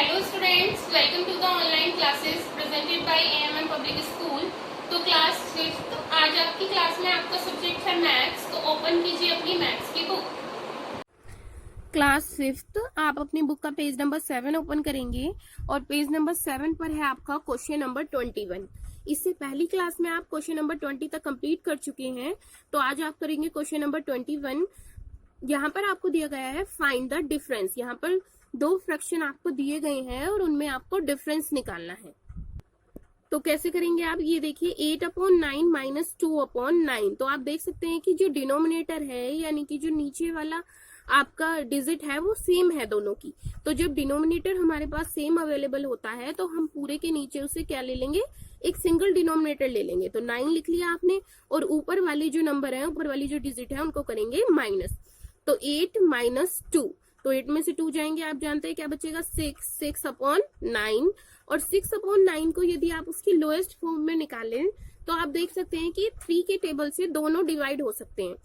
Hello students, welcome to the online classes presented by AMM public school. तो class 5th, आज आपकी class में आपका सब्जेक्ट है मैथ्स। तो ओपन कीजिए अपनी मैथ्स की बुक। क्लास 5th, आप अपनी बुक का पेज नंबर 7 ओपन करेंगे और पेज नंबर 7 पर है आपका क्वेश्चन नंबर 21। इससे पहली क्लास में आप क्वेश्चन नंबर 20 तक कंप्लीट कर चुके हैं। तो आज आप करेंगे क्वेश्चन नंबर 21। यहाँ पर आपको दिया गया है फाइंड द डिफरेंस। यहाँ पर दो फ्रैक्शन आपको दिए गए हैं और उनमें आपको डिफरेंस निकालना है। तो कैसे करेंगे आप, ये देखिए 8/9 माइनस 2/9। तो आप देख सकते हैं कि जो डिनोमिनेटर है यानी कि जो नीचे वाला आपका डिजिट है वो सेम है दोनों की। तो जब डिनोमिनेटर हमारे पास सेम अवेलेबल होता है तो हम पूरे के नीचे उसे क्या ले लेंगे, एक सिंगल डिनोमिनेटर ले लेंगे। तो 9 लिख लिया आपने और ऊपर वाली जो नंबर है, ऊपर वाली जो डिजिट है उनको करेंगे माइनस। तो 8 माइनस 2, तो 8 में से 2 जाएंगे, आप जानते हैं क्या बचेगा 6/9। और 6/9 को यदि आप उसकी लोएस्ट फॉर्म में निकालें तो आप देख सकते हैं कि 3 के टेबल से दोनों डिवाइड हो सकते हैं।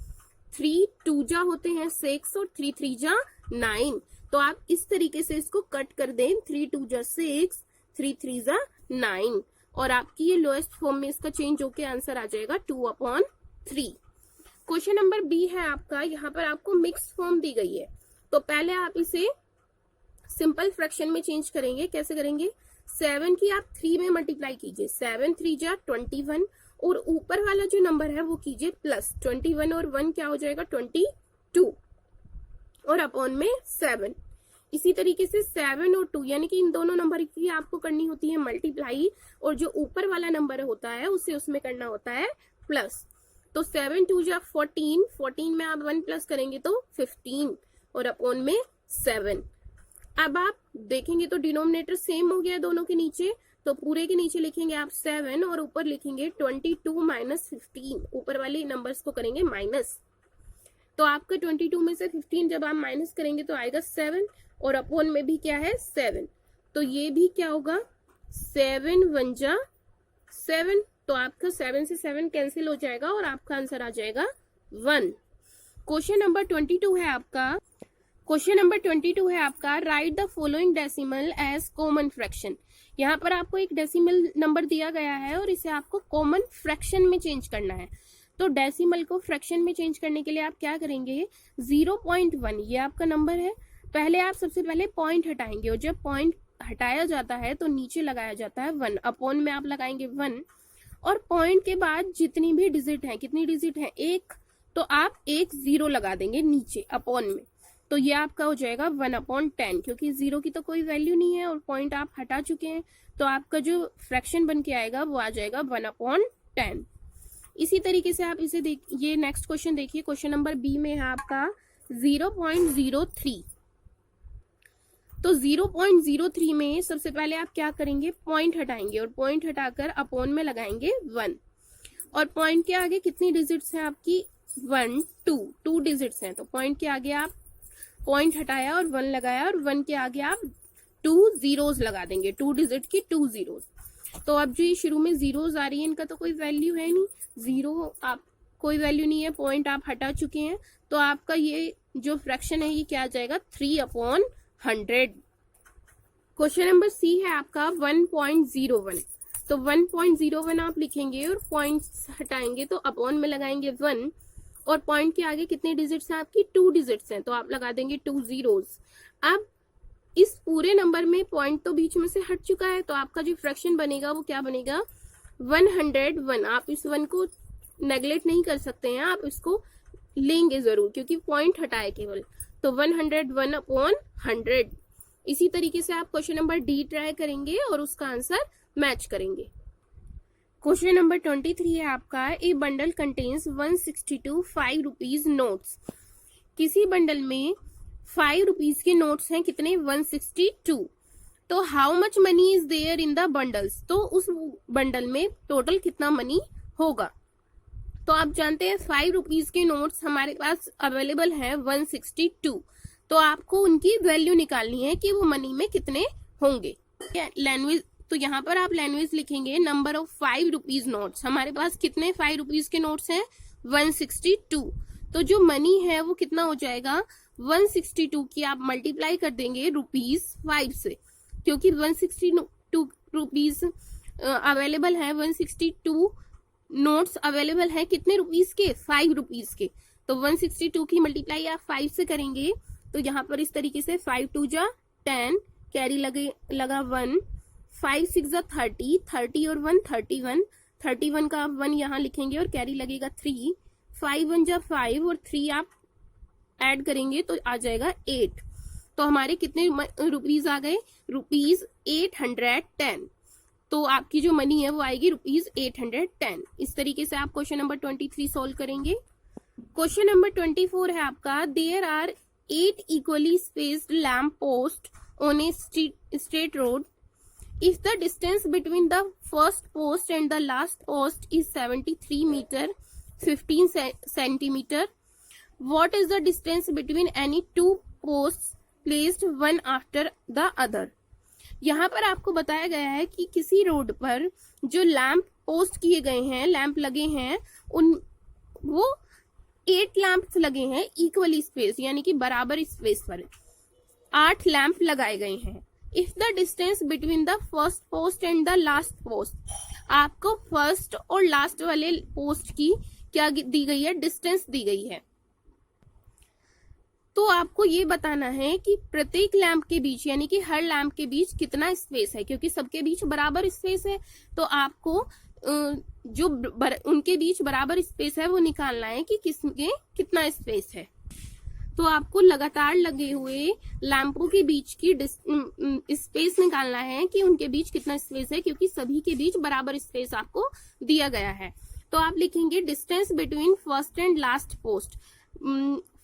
3 2 जा होते हैं 6 और 3 3 जा 9। तो आप इस तरीके से इसको कट कर दें, 3 2 जा 6, 3 3 जा 9 और आपकी ये लोएस्ट फॉर्म में इसका चेंज होकर आंसर आ जाएगा 2/3। क्वेश्चन नंबर बी है आपका, यहाँ पर आपको मिक्स फॉर्म दी गई है। तो पहले आप इसे सिंपल फ्रैक्शन में चेंज करेंगे। कैसे करेंगे, 7 की आप 3 में मल्टीप्लाई कीजिए, 7 3 जा 21 और ऊपर वाला जो नंबर है वो कीजिए प्लस। 21 और 1 क्या हो जाएगा 22 और अपॉन में 7। इसी तरीके से 7 और 2 यानी कि इन दोनों नंबर की आपको करनी होती है मल्टीप्लाई और जो ऊपर वाला नंबर होता है उसे उसमें करना होता है प्लस। तो 7 2 जा 14, 14 में आप 1 प्लस करेंगे तो 15 और अपॉन में 7। अब आप देखेंगे तो डिनोमिनेटर सेम हो गया दोनों के नीचे। तो पूरे के नीचे लिखेंगे आप 7 और ऊपर लिखेंगे 22 माइनस 15। ऊपर वाले नंबर्स को करेंगे माइनस। तो आपका 22 में से 15 जब आप माइनस करेंगे तो आएगा 7 और अपॉन में भी क्या है 7। तो ये भी क्या होगा 7 1 जा 7। तो आपका 7 से 7 कैंसिल हो जाएगा और आपका आंसर आ जाएगा 1। क्वेश्चन नंबर 22 है आपका। क्वेश्चन नंबर 22 है आपका, write the following decimal as common fraction. यहाँ पर आपको एक डेसिमल नंबर दिया गया है और इसे आपको कॉमन फ्रैक्शन में चेंज करना है। तो डेसिमल को फ्रैक्शन में चेंज करने के लिए आप क्या करेंगे, 0.1 ये आपका नंबर है। पहले आप सबसे पहले पॉइंट हटाएंगे और जब पॉइंट हटाया जाता है तो नीचे लगाया जाता है 1। अपॉन में आप लगाएंगे 1 और पॉइंट के बाद जितनी भी डिजिट है, कितनी डिजिट है 1, तो आप 1 0 लगा देंगे नीचे अपॉन में। तो ये आपका हो जाएगा 1/10 क्योंकि 0 की तो कोई वैल्यू नहीं है और पॉइंट आप हटा चुके हैं। तो आपका जो फ्रैक्शन बन के आएगा वो आ जाएगा 1/10। इसी तरीके से आप इसे ये नेक्स्ट क्वेश्चन देखिए। क्वेश्चन नंबर बी में है आपका 0.03। तो 0.03 में सबसे पहले आप क्या करेंगे, पॉइंट हटाएंगे और पॉइंट हटाकर अपॉन में लगाएंगे 1 और पॉइंट के आगे कितनी डिजिट्स हैं आपकी 1 2 डिजिट्स हैं। तो पॉइंट के आगे आप पॉइंट हटाया और 1 लगाया और 1 के आगे आप 2 zeros लगा देंगे, 2 डिजिट की 2 zeros। तो अब जो ये शुरू में zeros आ रही है इनका तो कोई वैल्यू है नहीं, 0 आप कोई वैल्यू नहीं है, पॉइंट आप हटा चुके हैं। तो आपका ये जो फ्रैक्शन है ये क्या आ जाएगा 3/100। क्वेश्चन नंबर सी है आपका 1.01। तो 1.01 आप लिखेंगे और पॉइंट्स हटाएंगे तो अपॉन में लगाएंगे 1 और पॉइंट के आगे कितने डिजिट्स हैं आपकी 2 डिजिट्स हैं। तो आप लगा देंगे 2 zeros। अब इस पूरे नंबर में पॉइंट तो बीच में से हट चुका है तो आपका जो फ्रैक्शन बनेगा वो क्या बनेगा 101। आप इस 1 को नेगलेक्ट नहीं कर सकते हैं, आप इसको लेंगे जरूर क्योंकि पॉइंट हटाए केवल। तो 101/100। इसी तरीके से आप क्वेश्चन नंबर डी ट्राई करेंगे और उसका आंसर मैच करेंगे। क्वेश्चन नंबर 23 है आपका, a bundle contains 162 5 rupees notes. किसी बंडल में 5 रुपीज के नोट्स हैं, कितने 162। तो how much money is there in the bundles. तो उस बंडल में टोटल कितना मनी होगा। तो आप जानते हैं 5 रुपीज के नोट्स हमारे पास अवेलेबल है 162। तो आपको उनकी वैल्यू निकालनी है कि वो मनी में कितने होंगे। लैंग्वेज, तो यहाँ पर आप लैंग्वेज लिखेंगे नंबर ऑफ 5 रुपीज नोट्स। हमारे पास कितने 5 रुपीज के नोट्स हैं 162। तो जो मनी है वो कितना हो जाएगा 162 की आप मल्टीप्लाई कर देंगे रुपीज 5 से। क्योंकि 162 रुपीज अवेलेबल है, 162 नोट्स अवेलेबल है कितने रुपीज के, 5 रुपीज के। तो 162 की मल्टीप्लाई आप 5 से करेंगे तो यहाँ पर इस तरीके से 5 2 जा 10, कैरी लगा 1, 5 6 जा 30, 30 और 1 31, 31 का आप 1 यहाँ लिखेंगे और कैरी लगेगा 3, 5 1 जा 5 और 3 आप ऐड करेंगे तो आ जाएगा 8। तो हमारे कितने रुपीज आ गए, रुपीज 810। तो आपकी जो मनी है वो आएगी रुपीज 810। इस तरीके से आप क्वेश्चन नंबर 23 सोल्व करेंगे। क्वेश्चन नंबर 24 है आपका, there are 8 equally spaced lamp post on a straight road. If the distance between the first post and the last post is 73 metre 15 centimetre, what is the distance between any two posts placed one after the other? यहाँ पर आपको बताया गया है कि किसी road पर जो लैंप पोस्ट किए गए हैं, लैंप लगे हैं, वो 8 लैंप लगे हैं इक्वली स्पेस, यानी कि बराबर स्पेस पर 8 लैंप लगाए गए हैं। If the distance between the first post and the last post, आपको फर्स्ट और लास्ट वाले पोस्ट की क्या दी गई है, डिस्टेंस दी गई है। तो आपको ये बताना है कि प्रत्येक लैंप के बीच, यानी कि हर लैंप के बीच कितना स्पेस है, क्योंकि सबके बीच बराबर स्पेस है। तो आपको जो उनके बीच बराबर स्पेस है वो निकालना है कि किसके कितना स्पेस है। तो आपको लगातार लगे हुए लैंपों के बीच की स्पेस निकालना है कि उनके बीच कितना स्पेस है, क्योंकि सभी के बीच बराबर स्पेस आपको दिया गया है। तो आप लिखेंगे distance between first and last post.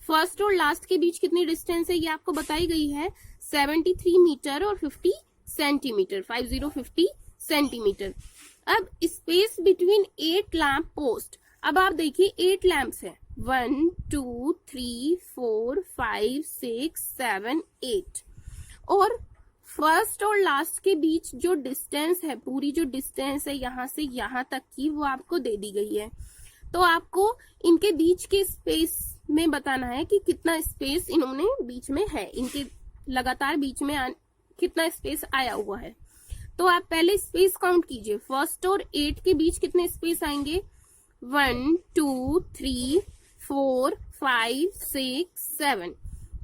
First और लास्ट के बीच कितनी डिस्टेंस है ये आपको बताई गई है, 73 मीटर और 50 सेंटीमीटर, 50 सेंटीमीटर। अब स्पेस बिटवीन 8 लैंप पोस्ट, अब आप देखिए 8 लैंप्स हैं, 1 2 3 4 5 6 7 8, और फर्स्ट और लास्ट के बीच जो डिस्टेंस है, पूरी जो डिस्टेंस है यहाँ से यहाँ तक की, वो आपको दे दी गई है। तो आपको इनके बीच के स्पेस में बताना है कि कितना स्पेस इन्होंने बीच में है, इनके लगातार बीच में कितना स्पेस आया हुआ है। तो आप पहले स्पेस काउंट कीजिए, फर्स्ट और 8 के बीच कितने स्पेस आएंगे, 1 2 3 4 5 6 7,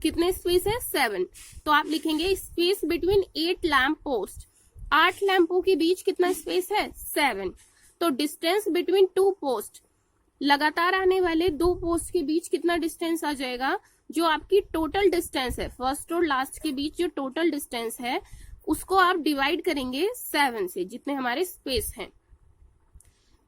कितने स्पेस है, 7। तो आप लिखेंगे स्पेस बिटवीन 8 लैंप पोस्ट, 8 लैंपों के बीच कितना स्पेस है, 7। तो डिस्टेंस बिटवीन 2 पोस्ट, लगातार आने वाले 2 पोस्ट के बीच कितना डिस्टेंस आ जाएगा, जो आपकी टोटल डिस्टेंस है, फर्स्ट और लास्ट के बीच जो टोटल डिस्टेंस है उसको आप डिवाइड करेंगे 7 से, जितने हमारे स्पेस हैं।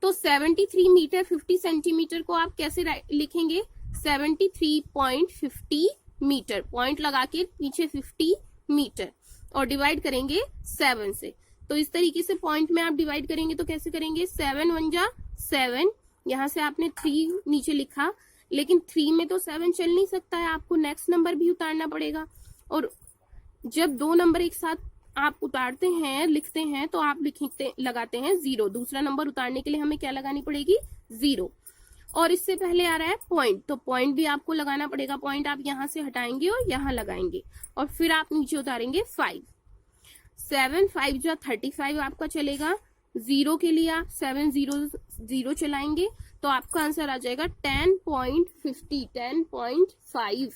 तो 73 मीटर 50 सेंटीमीटर को आप कैसे लिखेंगे, 73.50 मीटर, पॉइंट लगा के पीछे 50 मीटर, और डिवाइड करेंगे 7 से। तो इस तरीके से पॉइंट में आप डिवाइड करेंगे तो कैसे करेंगे, 7 1 जा 7, यहाँ से आपने 3 नीचे लिखा, लेकिन 3 में तो 7 चल नहीं सकता है, आपको नेक्स्ट नंबर भी उतारना पड़ेगा। और जब 2 नंबर एक साथ आप उतारते हैं, लिखते हैं, तो आप लगाते हैं 0। दूसरा नंबर उतारने के लिए हमें क्या लगानी पड़ेगी, 0। और इससे पहले आ रहा है पॉइंट, तो पॉइंट भी आपको लगाना पड़ेगा। पॉइंट आप यहाँ से हटाएंगे और यहाँ लगाएंगे, और फिर आप नीचे उतारेंगे 5। 7 5 जा 35 आपका चलेगा। 0 के लिए आप 7 0 0 चलाएंगे तो आपका आंसर आ जाएगा 10.50, 10.5।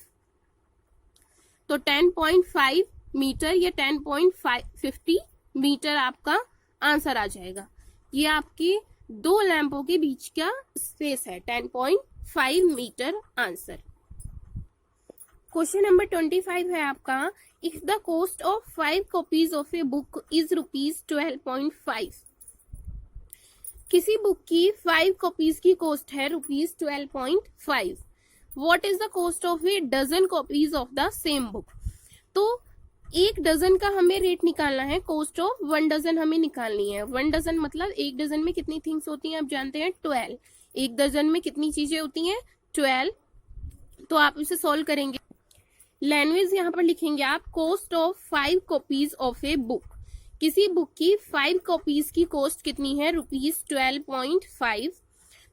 तो 10.5 मीटर या 10.50 मीटर आपका आंसर आ जाएगा। ये आपके 2 लैंपों के बीच का स्पेस है, 10.5 मीटर आंसर। क्वेश्चन नंबर 25 है आपका, if the cost of 5 copies of a book is ₹12.5। किसी बुक की 5 कॉपीज की कॉस्ट है ₹12.5। What is the cost of a dozen copies of the same book. तो 1 डजन का हमें रेट निकालना है, कॉस्ट ऑफ 1 डजन हमें निकालनी है। 1 डजन मतलब 1 डजन में कितनी थिंग्स होती हैं आप जानते हैं, 12। 1 डजन में कितनी चीजें होती हैं, 12। तो आप इसे सॉल्व करेंगे, लैंग्वेज यहाँ पर लिखेंगे आप, cost of 5 copies of a book. किसी बुक की 5 कॉपीज की कॉस्ट कितनी है, ₹12.5।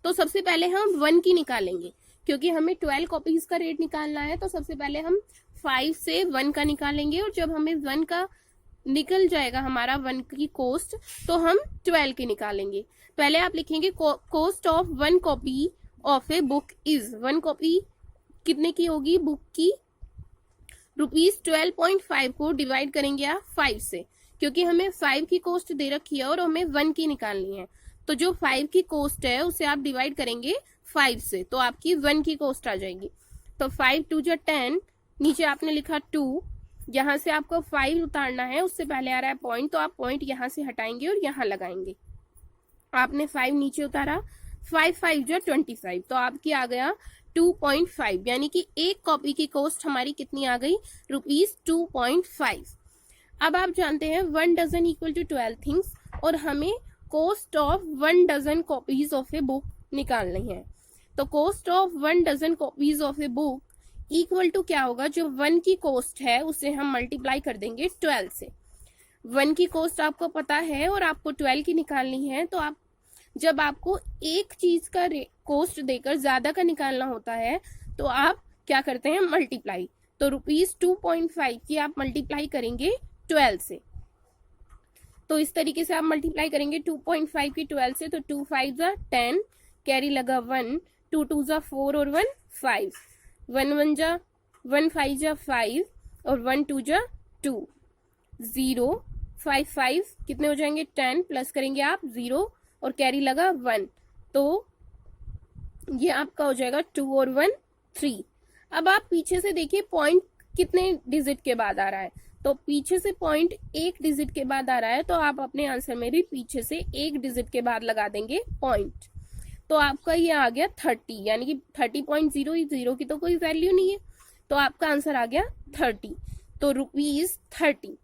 तो सबसे पहले हम 1 की निकालेंगे, क्योंकि हमें 12 कॉपीज का रेट निकालना है। तो सबसे पहले हम 5 से 1 का निकालेंगे, और जब हमें 1 का निकल जाएगा हमारा 1 की कॉस्ट, तो हम 12 की निकालेंगे। पहले आप लिखेंगे cost of 1 copy of a book is, 1 copy कितने की होगी बुक की, ₹12.5 को डिवाइड करेंगे आप 5 से, क्योंकि हमें 5 की कॉस्ट दे रखी है और हमें 1 की निकालनी है। तो जो 5 की कॉस्ट है उसे आप डिवाइड करेंगे 5 से, तो आपकी 1 की कॉस्ट आ जाएगी। तो 5 2 जा 10, नीचे आपने लिखा 2, यहाँ से आपको 5 उतारना है, उससे पहले आ रहा है पॉइंट, तो आप पॉइंट यहाँ से हटाएंगे और यहाँ लगाएंगे। आपने 5 नीचे उतारा, 5 5 जा 25, तो आपकी आ गया 2.5, यानी कि एक कॉपी की कॉस्ट हमारी कितनी आ गई, ₹2.5। अब आप जानते हैं 1 डजन इक्वल टू 12 थिंग्स, और हमें cost of 1 dozen copies of a book निकालनी है। तो cost of 1 dozen copies of a book equal to क्या होगा, जो 1 की कॉस्ट है उसे हम मल्टीप्लाई कर देंगे 12 से। 1 की कॉस्ट आपको पता है और आपको 12 की निकालनी है, तो आप जब आपको एक चीज का कॉस्ट देकर ज्यादा का निकालना होता है तो आप क्या करते हैं, मल्टीप्लाई। तो ₹2.5 की आप मल्टीप्लाई करेंगे 12 से। तो इस तरीके से आप मल्टीप्लाई करेंगे 2.5 की 12 से, तो 2 5 जा 10, कैरी लगा 1, 2 2 जा 4 और 1 5, 1 1 जा 1 5 जा 5 और 1 2 जा 2, 0 5 5 कितने हो जाएंगे 10, प्लस करेंगे आप 0 और कैरी लगा 1, तो ये आपका हो जाएगा 2 और 1 3। अब आप पीछे से देखिए पॉइंट कितने डिजिट के बाद आ रहा है, तो पीछे से पॉइंट 1 डिजिट के बाद आ रहा है, तो आप अपने आंसर में भी पीछे से 1 डिजिट के बाद लगा देंगे पॉइंट। तो आपका ये आ गया 30, यानी कि 30.0, 0 की तो कोई वैल्यू नहीं है, तो आपका आंसर आ गया 30। तो ₹30।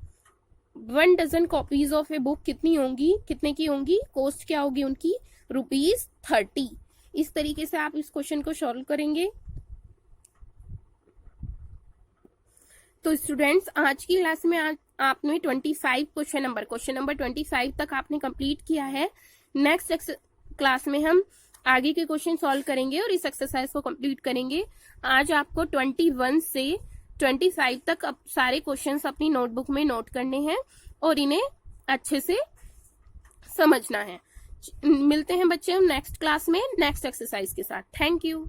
1 dozen copies of a book कितनी होंगी, कितने की होंगी, कॉस्ट क्या होगी उनकी, ₹30। इस तरीके से आप इस क्वेश्चन को सॉल्व करेंगे। तो स्टूडेंट्स आज की क्लास में आपने 25 क्वेश्चन नंबर 25 तक आपने कंप्लीट किया है। नेक्स्ट क्लास में हम आगे के क्वेश्चन सॉल्व करेंगे और इस एक्सरसाइज को कंप्लीट करेंगे। आज आपको 21 से 25 तक सारे क्वेश्चंस अपनी नोटबुक में नोट करने हैं और इन्हें अच्छे से समझना है। मिलते हैं बच्चे हम नेक्स्ट क्लास में नेक्स्ट एक्सरसाइज के साथ। Thank you.